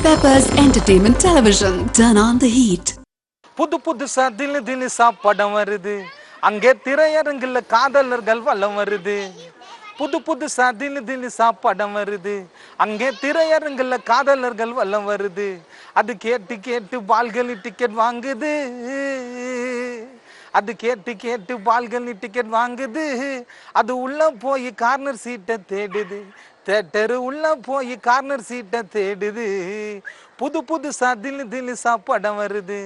Peppers Entertainment Television. Turn on the heat. புது புதுசா தினிசா படம் வருது, அங்கே திரையரங்குல காதலர்கள் வலம் வருது. புது புதுசா தினிசா படம் வருது, அங்கே திரையரங்குல காதலர்கள் வலம் வருது. அது கேட்டு கேட்டு பால்கனி டிக்கெட் வாங்குது, அது கேட்டு கேட்டு பால்கனி டிக்கெட் வாங்குது. அது உள்ள போய் கார்னர் சீட்டை தேடுது, தேட்டரு உள்ள போய் கார்னர் சீட்டை தேடுது. புது புதுசா தினிசா படம் வருது,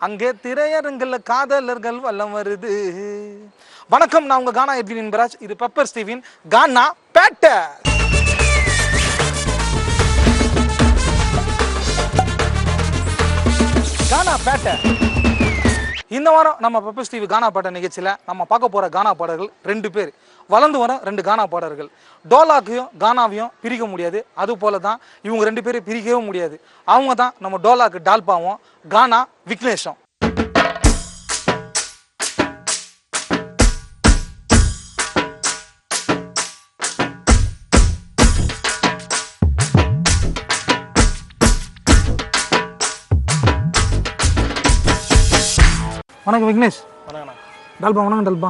அங்கே திரையரங்குல காதலர்கள் வலம் வருது. வணக்கம், நான் உங்க கானா எட்வின் இன்பராஜ். இது பெப்பர் ஸ்டீவின் கானா பேட்டை. கானா பேட்டை. இந்த வாரம் நம்ம பெப்பர் ஸ்டீவி கானா பாட்ட நிகழ்ச்சியில் நம்ம பார்க்க போகிற கானா பாடல்கள் 2 பேர். வளர்ந்து வர 2 கானா பாடல்கள். டோலாக்கையும் கானாவையும் பிரிக்க முடியாது, அது போல தான் இவங்க 2 பேரும் பிரிக்கவே முடியாது. அவங்க தான் நம்ம டோலாக்கு டால்பாவும், கானா விக்னேஷும். வணக்கம் விக்னேஷ். வணக்கண்ணா. டால்பா. வணக்கம் டால்பா.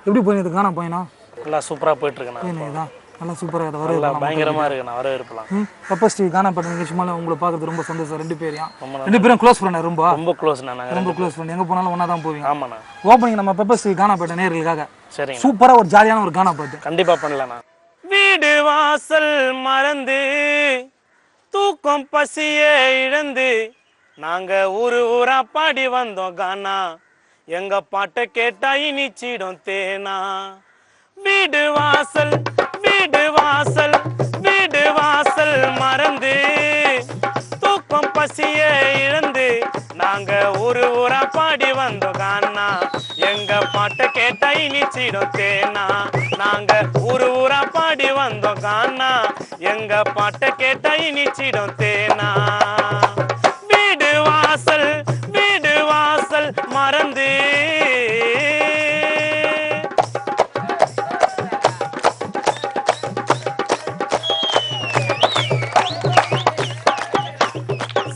எப்படி போயிடுது கானா பையனா? நல்லா சூப்பராக போயிட்டுருக்கேண்ணா. இதான் நல்லா சூப்பராக வர பயங்கரமாக இருக்குண்ணா, வரவேற்பலாம். பெப்பர் ஸ்டீவி கானா பாட்ட நிகழ்ச்சி மேலே உங்களை பார்க்கறது ரொம்ப சந்தோஷம். 2 பேரையும் 2 பேரும் க்ளோஸ் ஃப்ரெண்ட். ரொம்ப க்ளோஸ்ண்ணா. நாங்கள் ரொம்ப க்ளோஸ் ஃப்ரெண்ட். எங்கே போனாலும் ஒன்றா தான் போவீங்க. ஆமாண்ணா. ஓப்பனிங் நம்ம பெப்பர் ஸ்டீவி கானா பாட்ட நேயர்களுக்காக சரிங்க, சூப்பராக ஒரு ஜாலியான ஒரு கானா பாட்டு கண்டிப்பாக பண்ணலாண்ணா. வீடு வாசல் மறந்து தூக்கம் பசியே இழந்து நாங்க ஊரா பாடி வந்தோம் கானா, எங்க பாட்டை கேட்டா இனிச்சிடும் தேனா. வீடு வாசல் வீடு வாசல் வீடு வாசல் மறந்து தூக்கம் பசியே இழந்து நாங்க ஊரா பாடி வந்தோம் கானா, எங்க பாட்டை கேட்டா இனிச்சிடும் தேனா. நாங்க ஊரா பாடி வந்தோம் கானா, எங்க பாட்டை கேட்டா இனிச்சிடும் தேனா. வீடு வாசல் வீடு வாசல் மறந்து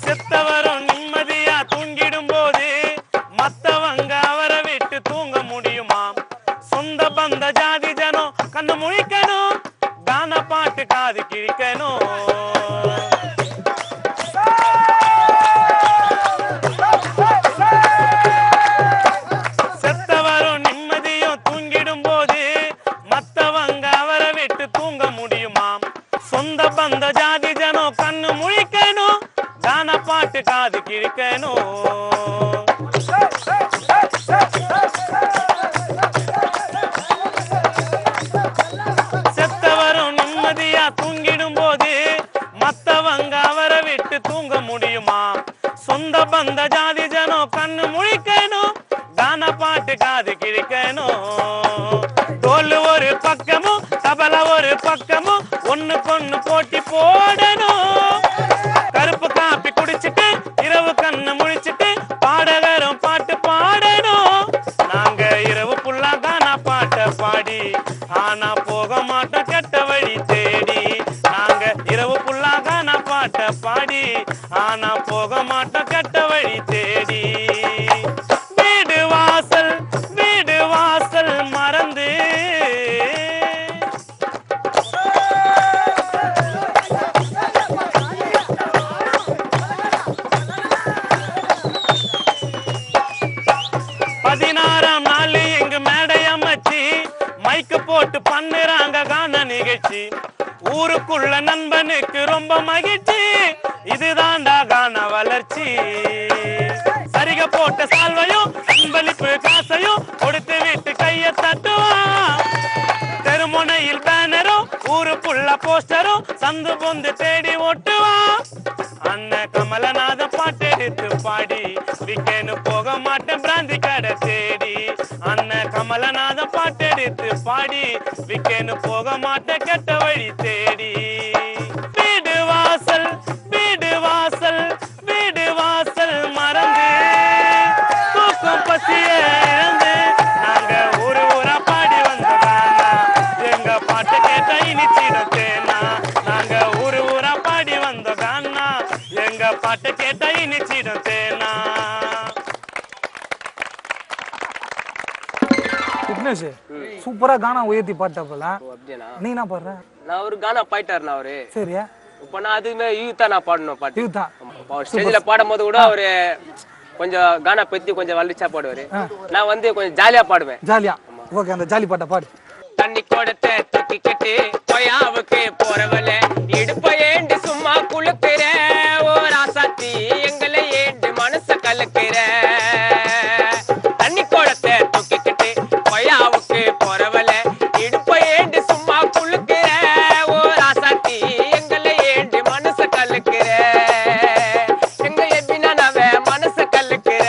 செத்தவரும் நிம்மதியா தூங்கிடும் போது மத்தவங்க அவரை விட்டு தூங்க முடியுமா? சொந்த பந்த ஜாதி ஜனம் கண்ணு முழிக்கணும், கானா பாட்டு காது கிழிக்கணும். செத்தவரும் நிம்மதியும் தூங்கிடும் போது மத்தவங்க அவரை விட்டு தூங்க முடியுமா? சொந்த பந்த ஜாதி ஜனம் கண்ணு முழிக்கணும், கானா பாட்டு காது கிழிக்கணும். செத்தவரும் நிம்மதியா தூங்கிடும் போது மத்தவங்க அவரை விட்டு தூங்க முடியுமா? சொந்த பந்த ஜாதி ஜனம் கண்ணு முழிக்கணும், கானா பாட்டு காது கிழிக்கணும். தோல் ஒரு பக்கமும் தபல ஒரு பக்கமும் ஒண்ணுக்கொன்னு போட்டி போடணும். கருப்பு காப்பி குடிச்சிட்டு இரவு கண்ணு முழிச்சிட்டு பாடகரும் பாட்டு பாடணும். நாங்க இரவு புல்லா கானா பாட்ட பாடி ஆனா போக மாட்டோம் கெட்ட வழி தேடி. நாங்க இரவு புல்லா கானா பாட்ட பாடி ஆனா போக மாட்டோம் கெட்ட வழி தேடி. வீடு வாசல் வீடு வாசல் மறந்து பதினாறாம் நாள் எங்க மேடை அமைச்சு மைக்கு போட்டு பண்ணுறாங்க கானா நிகழ்ச்சி. ஊருக்குள்ள நண்பனுக்கு ரொம்ப மகிழ்ச்சி, இதுதான்டா கானா வளர்ச்சி. சரிக போட்ட சால்வையும் அன்பளிப்பு காசையும் கொடுத்து விட்டு கைய தட்டுவான். தெருமுனையில் பேனரும் ஊருக்குள்ள போஸ்டரும் சந்து பொந்து தேடி ஓட்டுவான். அண்ணன் கமலநாத பாட்டெடுத்து பாடி விக்கேனு போக மாட்டேன் பிராந்தி கடை தேடி. அண்ணன் கமலநாத பாட்டெடுத்து பாடி விக்கேனு போக மாட்டேன் கெட்ட வழி தேடி. வீடு வாசல் வீடு வாசல் வீடு வாசல் மறந்து தூக்கம் பசியே இழந்து நாங்க ஊரா பாடி வந்த கானா, எங்க பாட்டு கேட்ட இனிச்சிடும் தேனா. நாங்க ஊரா பாடி வந்த கானா, எங்க விக்னேஷ் சூப்பரா கானா உயர்த்தி பாட்டப்பல. நீ என்ன பாடுற? நான் ஒரு கானா பாயிட்டாருண்ணா அவரு. சரியா? இப்ப நான் அதுமே யூத்தா நான் பாடணும் பாட்டு. யூத்தா ஸ்டேஜ்ல பாடும்போது கூட அவரு கொஞ்சம் கானா பத்தி கொஞ்சம் வலிச்சா பாடுவாரு. நான் வந்து கொஞ்சம் ஜாலியா பாடுவேன். ஜாலியா? ஓகே, அந்த ஜாலி பாட்டை பாடு. தண்ணி கொடுத்த தூக்கிக்கிட்டு பொயாவுக்கு போறவள இடுப்ப ஏண்டு சும்மா குளுக்குற ஓ ராசாத்தி எங்களை ஏண்டு மனச கலக்குற. தண்ணி கொடுத்த தூக்கிக்கிட்டு பொயாவுக்கு போறவள இடுப்ப ஏண்டு சும்மா குளுக்குற ஓ ராசாத்தி எங்களை ஏண்டு மனச கலக்குற. எங்க எப்படின்னா நவ மனச கலக்குற.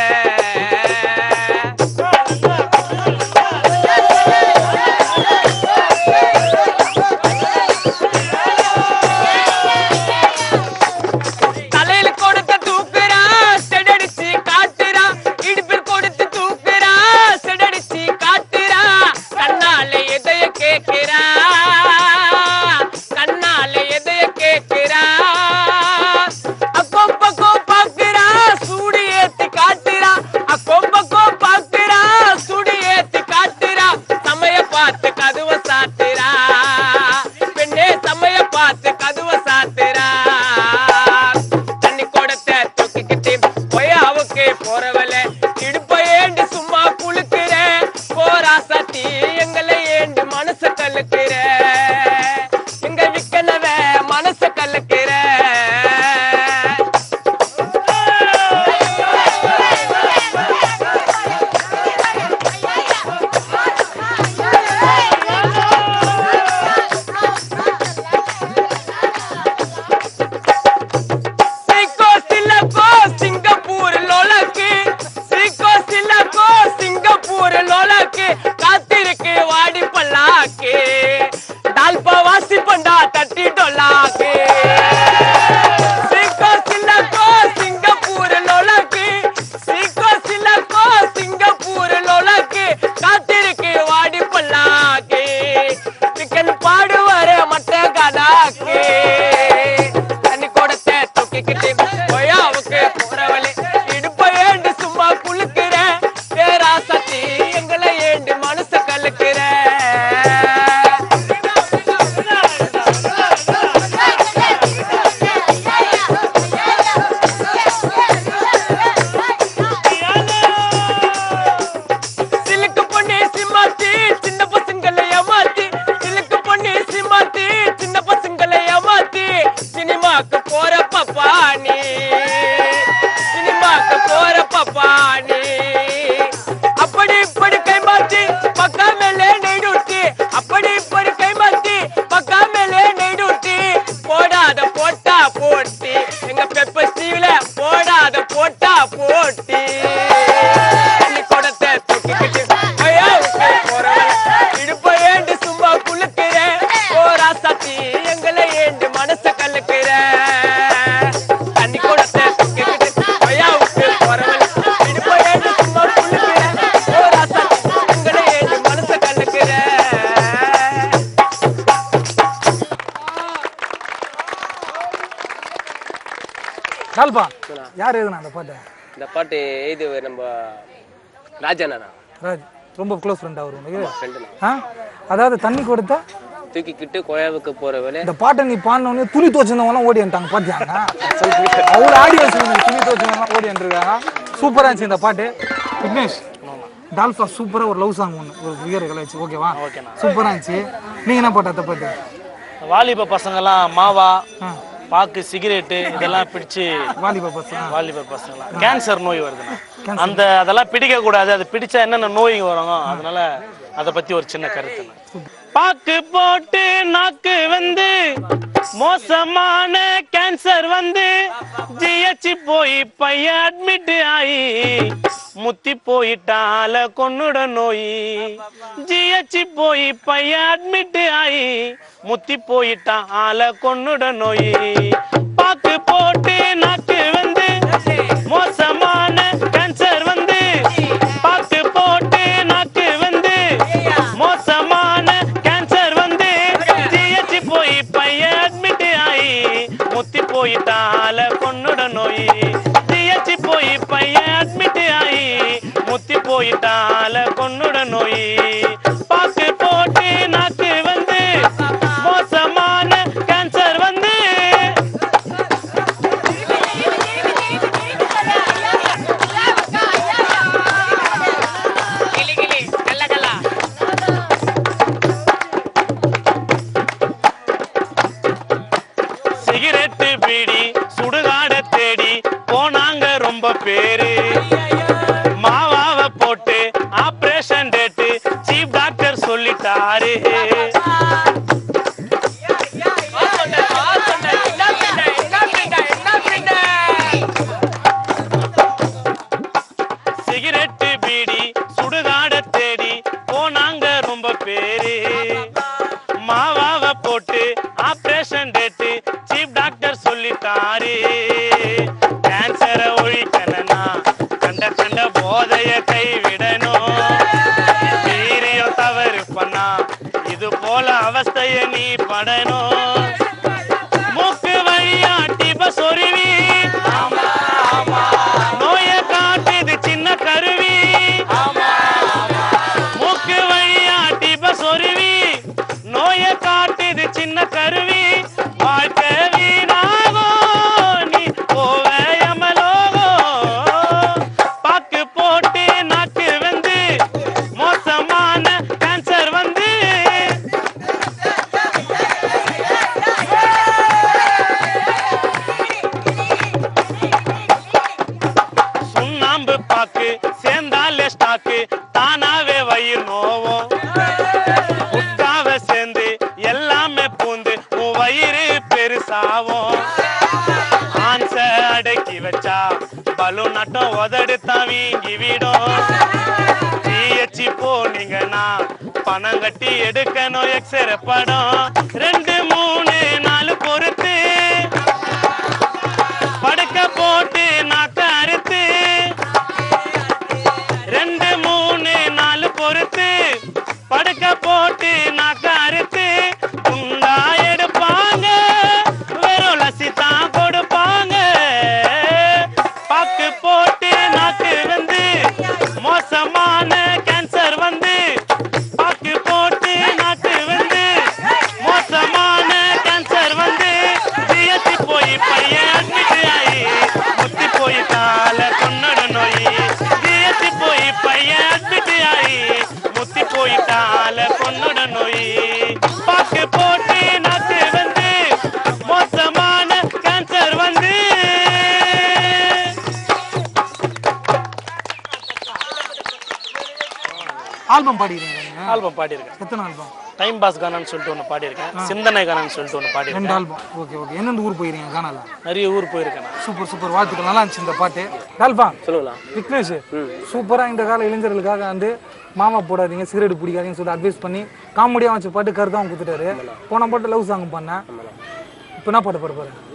கால்பா யார் எழுதுனா அந்த பாட்டு? இந்த பாட்டு இது நம்ம ராஜண்ணா. ராஜ் ரொம்ப க்ளோஸ் ஃப்ரெண்ட் அவர் உனக்கு? அதாவது தண்ணி கொடுத்தா தூக்கிக்கிட்டு கோயாவுக்கு போற வேலை. இந்த பாட்டை நீ பாடினோடனே துணி துவச்சிருந்தவங்களாம் ஓடி வந்துட்டாங்க பாத்தியாங்க. அவ்வளோ ஆடியன்ஸ் துணி துவச்சிருந்தவங்களாம் ஓடி வந்துருக்காங்க. சூப்பராக இருந்துச்சு இந்த பாட்டு. விக்னேஷ் டால்ஃபா சூப்பராக ஒரு லவ் சாங் ஒன்று ஒரு வியர் கலாச்சு. ஓகேவா? சூப்பராக இருந்துச்சு. நீங்கள் என்ன பாட்டு அந்த பாட்டு? வாலிப பசங்கெல்லாம் மாவா பாக்கு சிகரெட்டு இதெல்லாம் பிடிச்சு வாலிப பசங்களாம் கேன்சர் நோய் வருதுண்ணா. அந்த அதெல்லாம் பிடிக்க கூடாது. அது பிடிச்சா என்னென்ன நோய் வரும், அதனால அதை பத்தி ஒரு சின்ன கருத்து. பாக்கு போட்டு நாக்கு வந்து மோசமான கேன்சர் வந்து ஜிஹெச் போய் பையன் அட்மிட் ஆகி முத்தி போயிட்டால கொன்னுட நோய். ஜிஹெச் போய் பையன் அட்மிட் ஆகி முத்தி போயிட்டான் ஆல கொன்னுட நோய். பாக்கு போட்டு நாக்கு வந்து மோசமான கேன்சர் வந்து பாக்கு போட்டு நாக்கு வந்து மோசமான கேன்சர் வந்து ஜிஹெச் போய் பையன் அட்மிட் ஆகி முத்தி போயிட்டால கொன்னுட நோய். ஜிஹெச் போய் பையன் அட்மிட் ஆகி முத்தி போயிட்டால கொன்னுட நோய். ரொம்ப பேரு மாவாவை போட்டு ஆபரேஷன் டேட்டு சீஃப் டாக்டர் சொல்லிட்டாரு சிகரெட்டு பீடி சுடுகாட தேடி போனாங்க ரொம்ப பேரு மாவாவை போட்டு ஆபரேஷன் டேட்டு சீஃப் டாக்டர் சொல்லிட்டாரு கேன்சரை ஒழிக்கணும்னா கண்ட கண்ட போதைய கைவிடணும் வீரியம் தவறு பண்ணா இது போல அவஸ்தைய நீ படணும் மூக்கு வழியா டிப சொருவி நோய காட்டுது சின்ன கருவி மூக்கு வழியா டிப சொருவி நோய காட்டுது சின்ன கருவி வாழ்க்கை வீணாகும் நீ போவயமலோகோ பாக்கு போட்டு நாக்கு வந்து மோசமான கேன்சர் வந்து சுண்ணாம்பு பாக்கு சேர்ந்தாலே ஸ்டாக்கு தானாவே வயிறு நோவும் உட்காவ சேர்ந்து எல்லாமே பூந்து உன் வயிறு பெருசாவும் ஆன்ச அடக்கி வச்சா பலூன் நட்டம் உதடு தான் வீங்கி விடும் ஜிஹெச் போனீங்கன்னா பணம் கட்டி எடுக்கணும் எக்ஸ்ரே படம் 2 3 4 பொறுத்து படுக்க போட்டு நாக்க அறுத்து 2 3 4 பொறுத்து படுக்க போட்டு நாக்க அறுத்து துண்டா எடுப்பாங்க வெறும் லசி தான் கொடுப்பாங்க பாக்கு போட்டு நாக்கு வந்து மோசமான கேன்சர் வந்து பாக்கு போட்டு நாக்கு வந்து மோசமான கேன்சர் வந்து ஜிஹெச் போய் பையன் அட்மிட் ஆகி முத்தி போய் கால கொன்னட நோய் ஜிஹெச் போய் பையன் அட்மிட் ஆகி முத்தி போய் கால கொன்னட நோய் பாக்கு போட்டு நாக்கு வந்து மோசமான கேன்சர் வந்து ஆல்பம் பாடிக்கிறீங்க ஆல்பம் பாடியிருக்கேன் எத்தனை ஆல்பம் டைம் பாஸ் கானான்னு சொல்லிட்டு ஒன்று பாடியிருக்கேன் சிந்தனை கானான்னு சொல்லிட்டு ஒன்று 2 பாடியிருக்கேன் ஆல்பம் ஓகே ஓகே எந்தெந்த ஊர் போயிருக்கீங்க காணல நிறைய ஊர் போயிருக்கேன் நான். சூப்பர் சூப்பர் வாழ்த்துக்கள் நல்லா இருந்துச்சு இந்த பாட்டு டால்பா சொல்லுங்களா விக்னேஷ் சூப்பரா இந்த கால இளைஞர்களுக்காக வந்து மாமா போடாதீங்க சிகரெட் பிடிக்காதீங்கன்னு சொல்லி அட்வைஸ் பண்ணி காமெடியா வச்சு பாட்டு கருதான் கொடுத்துட்டாரு போன பாட்டு லவ் சாங் பண்ணேன் இப்போ என்ன பாட்டு பாரு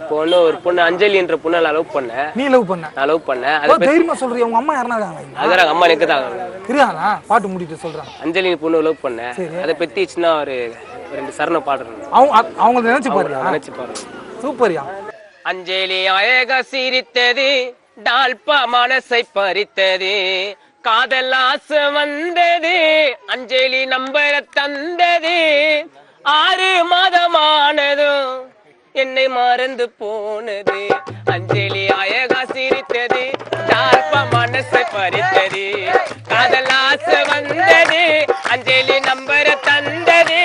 பொண்ணு ஒரு பொண்ணு அஞ்சலின்ற பொண்ணை நான் லவ் பண்ணேன். நீ லவ் பண்ண நான் லவ் பண்ணேன். ஓ, தைரியமா சொல்றியா? உங்க அம்மா யாரனா இருக்காங்க? அதான் அம்மா எனக்கு தான் இருக்காங்களா? பாட்டு முடிட்டு சொல்றேன். அஞ்சலி பொண்ணு லவ் பண்ணேன். அதை பத்தி சின்ன ஒரு 2 சரணம் பாடுறேன். அவங்க நினைச்சு பாருங்க. நினைச்சு பாருங்க. சூப்பர்யா. அஞ்சலி அழகா சிரித்தது, டால்பா மனசை பறித்தது, காதல் ஆசை வந்தது, அஞ்சலி நம்பர தந்தது, 6 மாதமானதும் என்னை மறந்து போனது. அஞ்சலி அழகா சிரித்தது, டால்பா மனசை பறித்தது, காதல் ஆசை வந்தது, அஞ்சலி நம்பர தந்தது,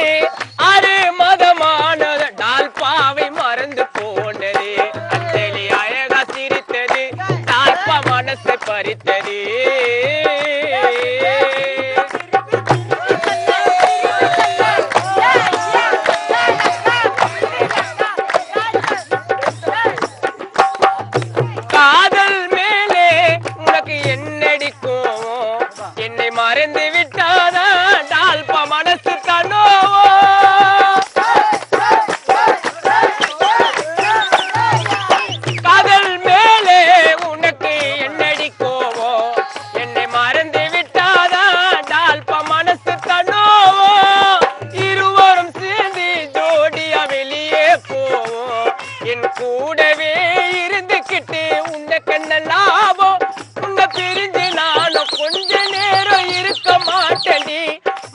6 மாதமானது, டால்பாவை மறந்து போனது. அஞ்சலி அழகா சிரித்தது, டால்பா மனசை பறித்தது. மறந்து விட்டாதா டால்பா மனசு கனோவோ. காதல் மேலே உனக்கு என்னடி கோவோ, என்னை மறந்து விட்டாதா டால்பா மனசு கனோவோ. இருவரும் சேர்ந்து ஜோடியா வெளியே போவோம், என் கூடவே இருந்துகிட்டு உன்னை கண்ண லாபம். உன்னை பிரிஞ்சு நானும் கொஞ்ச நேரம் இருக்க மாட்டேன்டி,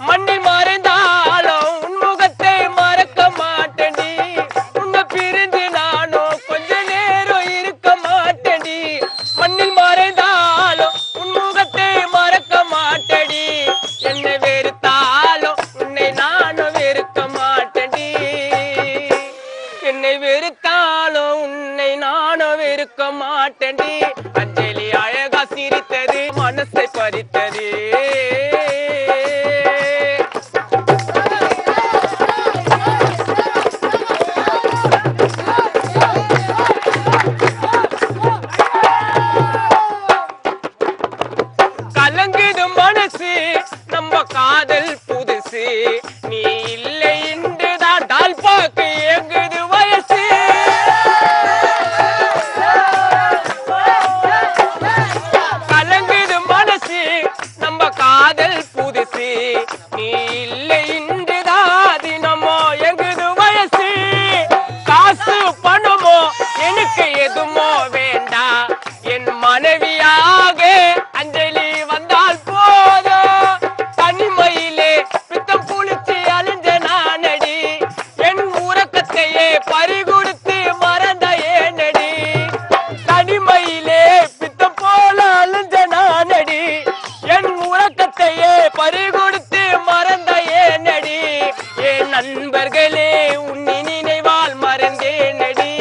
மண்ணில் மறைந்தாலும் உன் முகத்தை மறக்க மாட்டேன்டி. உன்னை பிரிஞ்சு நானும் கொஞ்ச நேரம் இருக்க மாட்டேன்டி, மண்ணில் மறைந்தாலும் உன் முகத்தை மறக்க மாட்டேன்டி. என்னை வெறுத்தாலும் உன்னை நானும் வெறுக்க மாட்டேன்டி, என்னை வெறுத்தாலும் உன்னை நானும் வெறுக்க மாட்டேன்டி. அஞ்சலி மனசை பறித்தது. கலங்குது மனசு நம்ம காதல் புதுசு, நீ இல்லை என்றுதான் டால் பாக்க எங்குது வயசு. கலங்குது மனசு நம்ம காதல் புதுசு, நீ இல்லை என்றுதான் தினமோ எங்குது வயசு. காசு பணமோ எனக்கு எதுமோ வேண்டாம், என் மனைவியாக அஞ்சலி வந்தால் போதும். தனிமையிலே பித்தம் புளிச்சு அழிஞ்ச நானடி, என் உறக்கத்தையே பறிகொடுத்து மறந்த ஏனடி. தனிமையிலே பித்தம் போல அழிஞ்ச நானடி, என் உறக்கத்தையே பறிகொடுத்து மறந்த ஏனடி. என் நண்பர்களே உன்னி நினைவால் மறந்தேனடி,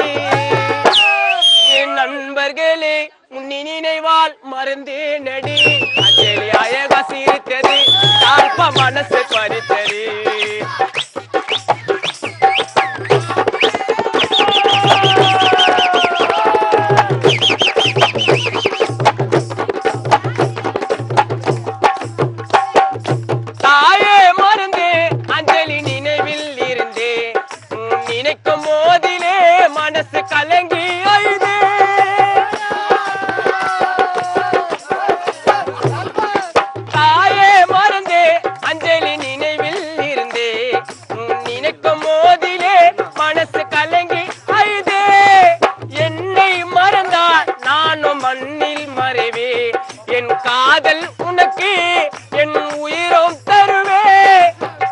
என் நண்பர்களே உன்னி நினைவால் மறந்தேனடி. அஞ்சலி அழகா சிரித்தது, தாழ்ப மனசு பறித்தது. தாயே மறந்தே அஞ்சலி நினைவில் இருந்தே, நினைக்கும் போதிலே மனசு கலங்கி அழுதே. தாயே மறந்தே அஞ்சலி நினைவில் இருந்தே, நினைக்கும் போதிலே மனசு கலங்கி அழுதே. என்னை மறந்தால் நானும் மண்ணில் மறைவே, என் காதல் உனக்கு என் உயிரும் தருவே.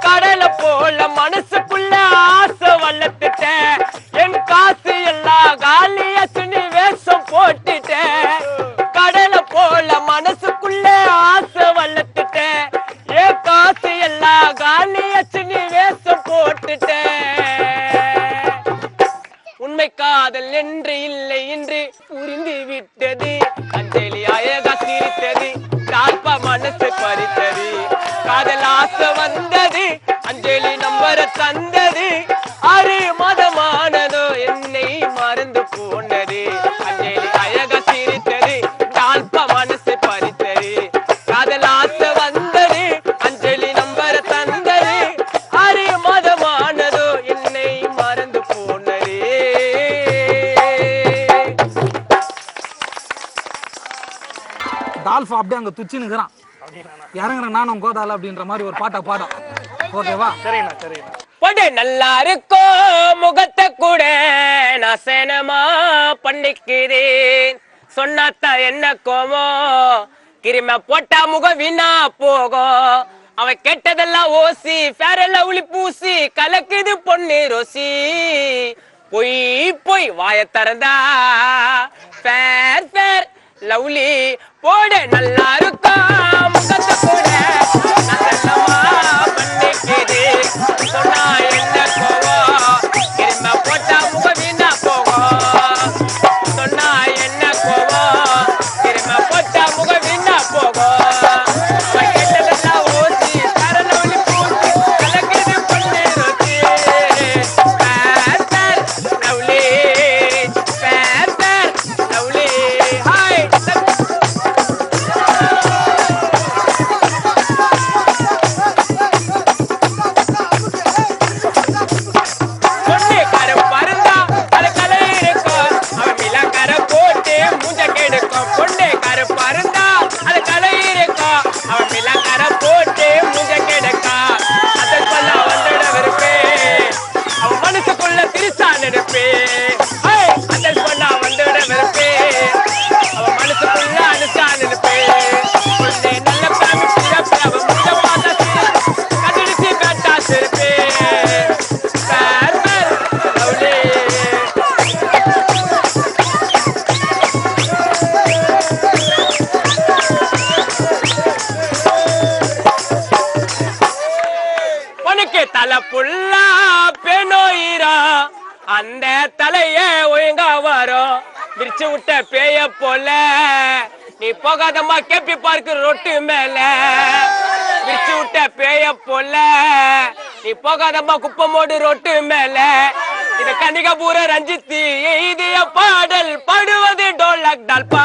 கடலை போல மனசுக்குள்ள ஆசை வளர்த்துட்ட, என் காசு எல்லாம் காலியாச்சுன்னு வேஷம் போட்டுட்ட. கடலை போல மனசுக்குள்ள ஆசை வளர்த்துட்ட, என் காசு எல்லாம் காலியாச்சுன்னு வேஷம் போட்டுட்ட. உண்மை காதல் என்று இல்லை என்று புரிந்து விட்டது. அஞ்சலி அழகா சிரித்தது, தாழ்ப மனசு பறித்தது. காதல் ஆசை வந்தது, அஞ்சலி நம்பர தந்தது. 6 மாதமானதோ என்னை மறந்து போனது. அஞ்சலி அழகா சிரித்தது, தாழ்ப மனசு பறித்தது. காதல் ஆசை வந்தது, அஞ்சலி நம்பர தந்தது. 6 மாதமானதோ என்னை மறந்து போனது. டால்ஃபா அப்படியே அங்க துச்சினுக்குறான், இறங்குற நானும் கோதால அப்படின்ற மாதிரி ஒரு பாட்டை பாடும். ஓகேவா? சரிண்ணா சரிண்ணா. பொண்ணு நல்லா இருக்கோ முகத்தை கூட நான் சேனமா பண்ணிக்கிறேன். சொன்னாத்தா என்ன கோமோ, கிரும போட்டா முகம் வீணா போகும். அவன் கேட்டதெல்லாம் ஓசி, ஃபேரெல்லாம் உளி பூசி கலக்குது பொண்ணு ரோசி. பொய் பொய் வாய திறந்தா ஃபேர் ஃபேர் லவ்லி. போட நல்லா இருக்கா முகத்தை கூட நான் சேனமா பண்ணிக்கிறேன். சொன்னா என்ன கோவம், கிரும போட்டா முகம் வீணா போகும். சொன்னா என்ன கோவம், கிரும போட்டா முகம் வீணா போகும். அவன் கேட்டதெல்லாம் ஓசி, ஃபேரெல்லாம் உளி பூசி கலக்குது பொண்ணு Rosie. Fair fair lovely, fair fair lovely. Hi தலை புல்லா பெணோயிரா அந்த தலைய ஒழுங்கா வரும் விரிச்சு விட்ட பேய போல நீ போகாதம்மா கேப்பி பார்க்கு ரொட்டு மேல விரிச்சு விட்ட பேய போல நீ போகாதம்மா குப்பமோடு ரொட்டு மேல இத கன்னிகாபுர ரஞ்சித்தி எய்திய பாடல் பாடுவது டோலக் டால்பா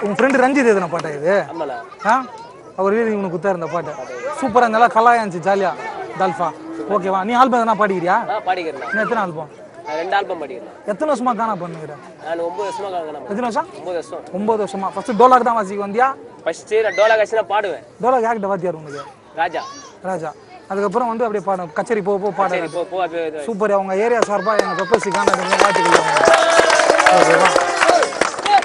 உன் ஃப்ரெண்டு ரஞ்சித் எதுனா பாட்டா இது? அவர் இவனுக்கு குத்தா இருந்த பாட்டு சூப்பரா இருந்தா கலாயா இருந்துச்சு ஜாலியா டால்ஃபா. ஓகேவா? நீ ஆல்பம் எதனா பாடிக்கிறியா? பாடிக்கிறேன். நீ எத்தனை ஆல்பம்? 2 ஆல்பம் பாடிக்கிறேன். எத்தனை வருஷமா கானா பண்ணுகிற? நான் 9 வருஷமா கானா. எத்தனை வருஷம்? 9 வருஷம். 9 வருஷமா. ஃபர்ஸ்ட் டோலாக் தான் வாசிக்க வந்தியா? ஃபர்ஸ்ட் டோலாக் வாசினா பாடுவேன். டோலாக் யார்கிட்ட வாத்தியார் உனக்கு? ராஜா. ராஜா. அதுக்கப்புறம் வந்து அப்படியே பாடு கச்சேரி போ பாடு. அப்படியே சூப்பர். அவங்க ஏரியா சார்பா எனக்கு பெப்பர்சி கானா வாழ்த்துக்கள். ஓகேவா?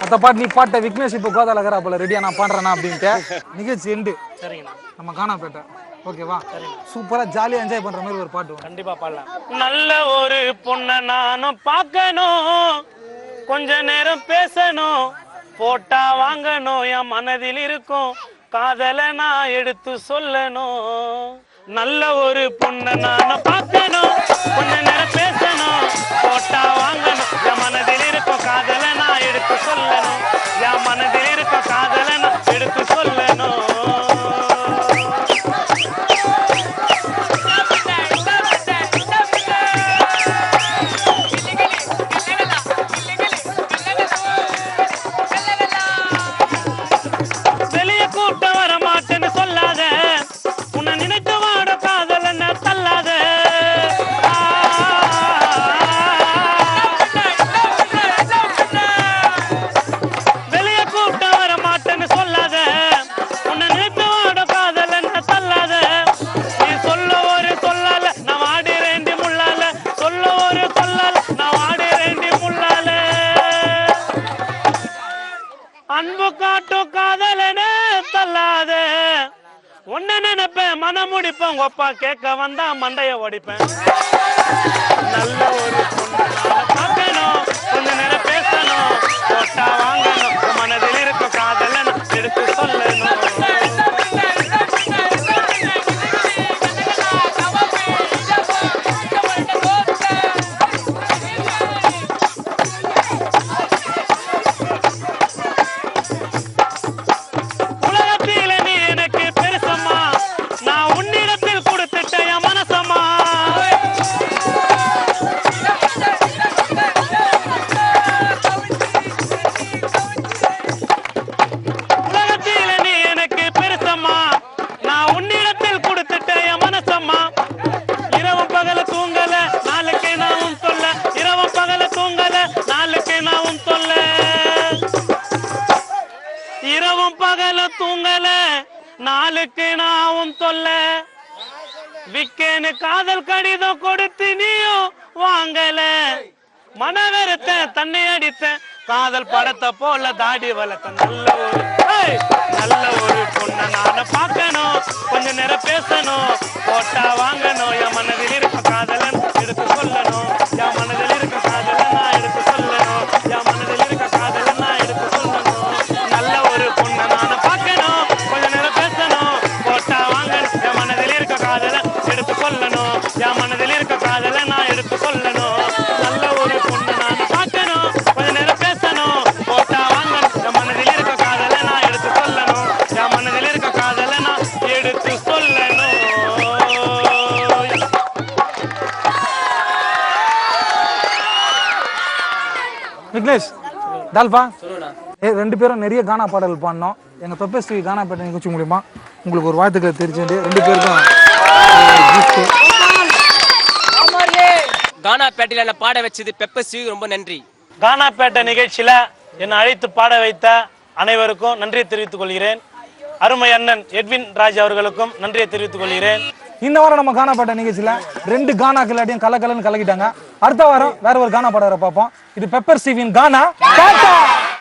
அந்த பாட்டு நீ பாட்ட விக்னேஷ் இப்போ கோதாலகரா போல ரெடியா நான் பாடுறேனா அப்படின்ட்டு நிகழ்ச்சி எண்டு. சரிங்கண்ணா. நம்ம காணாப்பேட்டை. ஓகேவா? சூப்பரா ஜாலியா என்ஜாய் பண்ற மாதிரி ஒரு பாட்டு கண்டிப்பா பாடலாம். நல்ல ஒரு பொண்ணை நானும் பார்க்கணும், கொஞ்ச நேரம் பேசணும், போட்டா வாங்கணும், என் மனதில் இருக்கும் காதலை நான் எடுத்து சொல்லணும். நல்ல ஒரு பொண்ணை நானும் பார்க்கணும், கொஞ்ச நேரம் பேசணும், போட்டா வாங்கணும், என் மனதில் இருக்கும் காதலை நான் எடுத்து சொல்லணும், என் மனதில் இருக்கும் காதலை நான் எடுத்து சொல்லணும். அன்பு காட்டும் காதலனே தள்ளாத ஒன்ன நினைப்பேன் மனம் முடிப்பேன் ஒப்பா கேட்க வந்தா மண்டைய ஓடிப்பேன். நல்ல ஒரு பொண்ணு பார்க்கணும், கொஞ்ச நேரம் பேசணும், போட்டா வாங்கணும், மனதில் இருக்கும் காதலன் எடுத்து சொல்லணும். இரவும் பகல தூங்கல நாளுக்கு நாவும் தொல்ல விக்கேன்னு காதல் கடிதம் கொடுத்து நீயும் வாங்கல மனவெறுத்த தன்னை அடித்த காதல் படத்தை போல தாடி வளர்த்த நல்ல ஒரு பொண்ணை நான பார்க்கணும், கொஞ்ச நேரம் பேசணும், போட்டா வாங்கணும், என் மனதில் இருக்க காதலன் எடுத்து சொல்லணும், என் மனதில் இருக்க காதலன் நான் எடுத்து சொல்லணும், என் மனதில் இருக்க காதலன் நான் எடுத்து சொல்லணும். நல்ல ஒரு பொண்ணை நான பார்க்கணும், கொஞ்ச நேரம் பேசணும், போட்டா வாங்கணும், என் மனதில் இருக்க காதலன் எடுத்து சொல்லணும், என் மனதில் இருக்க காதலன் நான் எடுத்து சொல்லணும். நல்ல ஒரு பொண்ணை நான பார்க்கணும், கொஞ்ச நேரம் பேசணும், போட்டா வாங்கணும், என் மனதில் இருக்க காதலை நான் எடுத்து சொல்லணும், என் மனதில் இருக்க காதலை நான் எடுத்து சொல்லணும். விக்னேஷ் டால்பா ரெண்டு பேரும் நிறைய கானா பாடல் பாடினோம். எங்க பெப்பர்ஸ் டிவி கானா பேட்டை நிகழ்ச்சி மூலியமா உங்களுக்கு ஒரு வாழ்த்துக்களை தெரிஞ்சு ரெண்டு பேருக்கும் கானா பேட்டையில என்ன பாட வச்சது பெப்பர்ஸ் டிவி ரொம்ப நன்றி. கானா பேட்டை நிகழ்ச்சியில என்னை அழைத்து பாட வைத்த அனைவருக்கும் நன்றியை தெரிவித்துக் கொள்கிறேன். அருமை அண்ணன் எட்வின் ராஜ் அவர்களுக்கும் நன்றியை தெரிவித்துக் கொள்கிறேன். இந்த வாரம் நம்ம கானா பாட்ட நிகழ்ச்சியில 2 கானா கில்லாட்டியும் கலக்கலன்னு கலக்கிட்டாங்க. அடுத்த வாரம் வேற ஒரு கானா பாடகரை பார்ப்போம். இது பெப்பர் ஸ்டீவின் கானா பாட்டா.